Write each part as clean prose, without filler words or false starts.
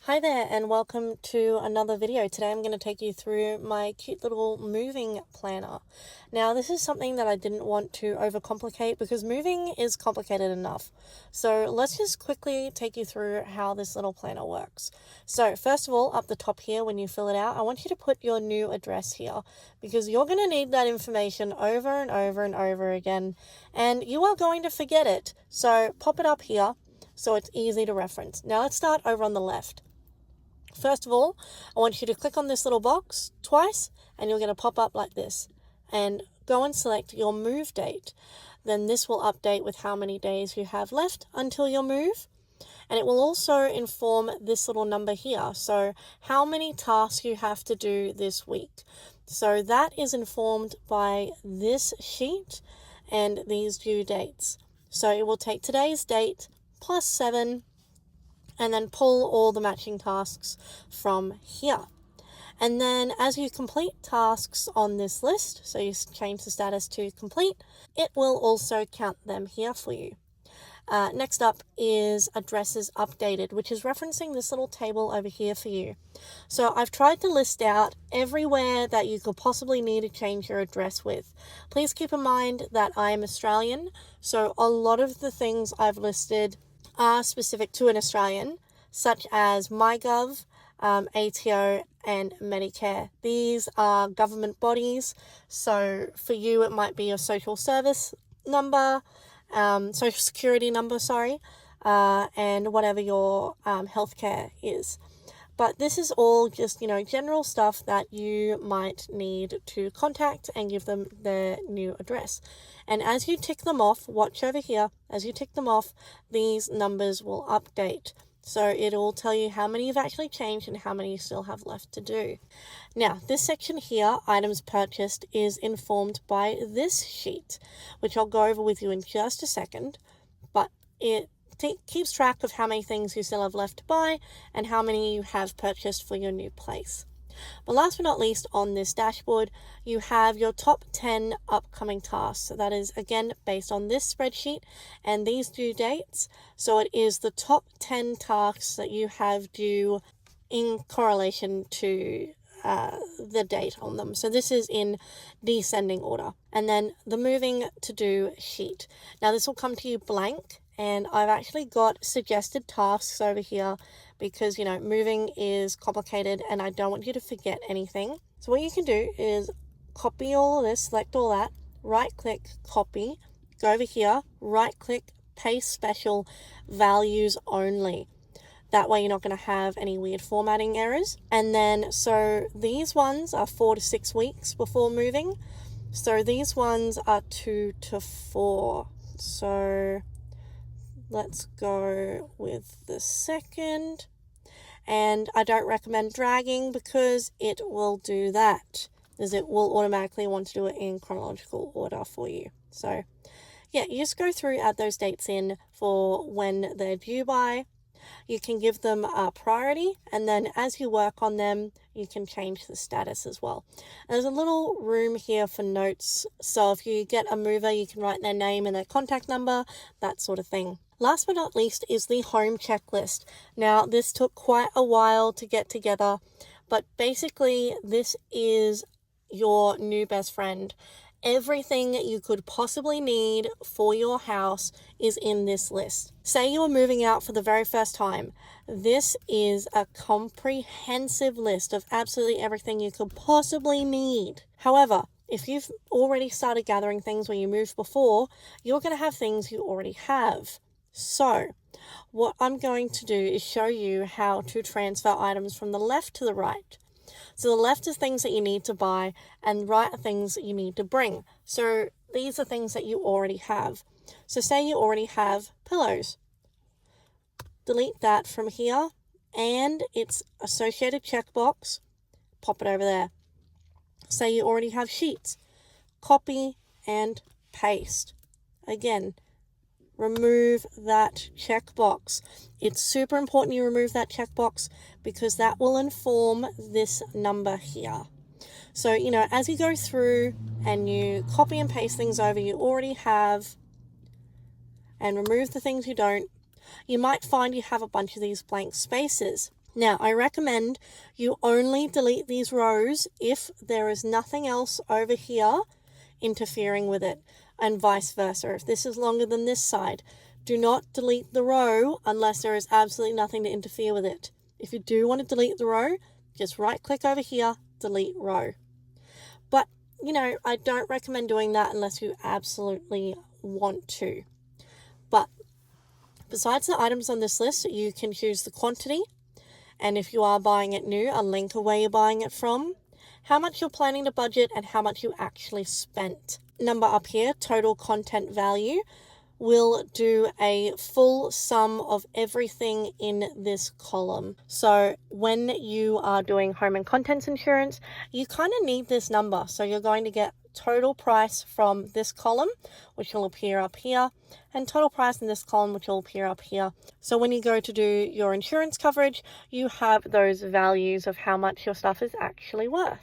Hi there and welcome to another video. Today I'm going to take you through my cute little moving planner. Now this is something that I didn't want to overcomplicate because moving is complicated enough. So let's just quickly take you through how this little planner works. So first of all, up the top here when you fill it out, I want you to put your new address here because you're going to need that information over and over and over again and you are going to forget it. So pop it up here so it's easy to reference. Now let's start over on the left. First of all, I want you to click on this little box twice and you're going to pop up like this and go and select your move date. Then this will update with how many days you have left until your move. And it will also inform this little number here. So how many tasks you have to do this week. So that is informed by this sheet and these due dates. So it will take today's date plus 7 and then pull all the matching tasks from here. And then as you complete tasks on this list, so you change the status to complete, it will also count them here for you. Next up is addresses updated, which is referencing this little table over here for you. So I've tried to list out everywhere that you could possibly need to change your address with. Please keep in mind that I am Australian, so a lot of the things I've listed are specific to an Australian, such as MyGov, ATO, and Medicare. These are government bodies, so for you it might be your social service number, social security number, and whatever your healthcare is. But this is all just, general stuff that you might need to contact and give them their new address. And as you tick them off, watch over here, as you tick them off, these numbers will update. So it will tell you how many you've actually changed and how many you still have left to do. Now, this section here, items purchased, is informed by this sheet, which I'll go over with you in just a second, but it keeps track of how many things you still have left to buy and how many you have purchased for your new place. But last but not least, on this dashboard, you have your top 10 upcoming tasks. So that is, again, based on this spreadsheet and these due dates. So it is the top 10 tasks that you have due in correlation to the date on them. So this is in descending order. And then the moving to do sheet. Now this will come to you blank. And I've actually got suggested tasks over here because, moving is complicated and I don't want you to forget anything. So what you can do is copy all of this, select all that, right click, copy, go over here, right click, paste special, values only. That way you're not going to have any weird formatting errors. And then, so these ones are 4 to 6 weeks before moving. So these ones are 2 to 4. So let's go with the second. And I don't recommend dragging because it will do that, as it will automatically want to do it in chronological order for you. So yeah, you just go through, add those dates in for when they're due by. You can give them a priority, and then as you work on them, you can change the status as well. And there's a little room here for notes, so if you get a mover, you can write their name and their contact number, that sort of thing. Last but not least is the home checklist. Now, this took quite a while to get together, but basically this is your new best friend. Everything you could possibly need for your house is in this list. Say you are moving out for the very first time. This is a comprehensive list of absolutely everything you could possibly need. However, if you've already started gathering things when you moved before, you're going to have things you already have. So, what I'm going to do is show you how to transfer items from the left to the right. So the left is things that you need to buy and right are things that you need to bring. So these are things that you already have. So say you already have pillows. Delete that from here and its associated checkbox, pop it over there. Say you already have sheets. Copy and paste. Again, remove that checkbox. It's super important you remove that checkbox because that will inform this number here. So, as you go through and you copy and paste things over you already have and remove the things you don't, you might find you have a bunch of these blank spaces. Now, I recommend you only delete these rows if there is nothing else over here interfering with it, and vice versa. If this is longer than this side, do not delete the row unless there is absolutely nothing to interfere with it. If you do want to delete the row, just right click over here, delete row. But, I don't recommend doing that unless you absolutely want to. But besides the items on this list, you can choose the quantity, and if you are buying it new, a link of where you're buying it from, how much you're planning to budget, and how much you actually spent. Number up here, total content value, will do a full sum of everything in this column. So when you are doing home and contents insurance, you kind of need this number. So you're going to get total price from this column, which will appear up here, and total price in this column, which will appear up here. So when you go to do your insurance coverage, you have those values of how much your stuff is actually worth.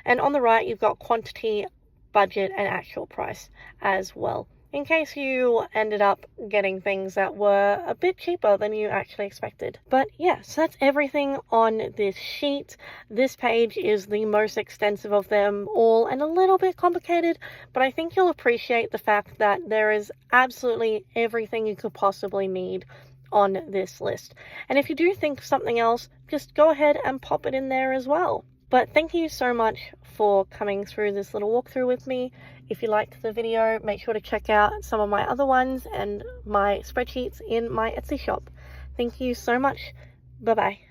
And on the right, you've got quantity, budget, and actual price as well, in case you ended up getting things that were a bit cheaper than you actually expected. But yeah, so that's everything on this sheet. This page is the most extensive of them all and a little bit complicated, but I think you'll appreciate the fact that there is absolutely everything you could possibly need on this list. And if you do think of something else, just go ahead and pop it in there as well. But thank you so much for coming through this little walkthrough with me. If you liked the video, make sure to check out some of my other ones and my spreadsheets in my Etsy shop. Thank you so much. Bye-bye.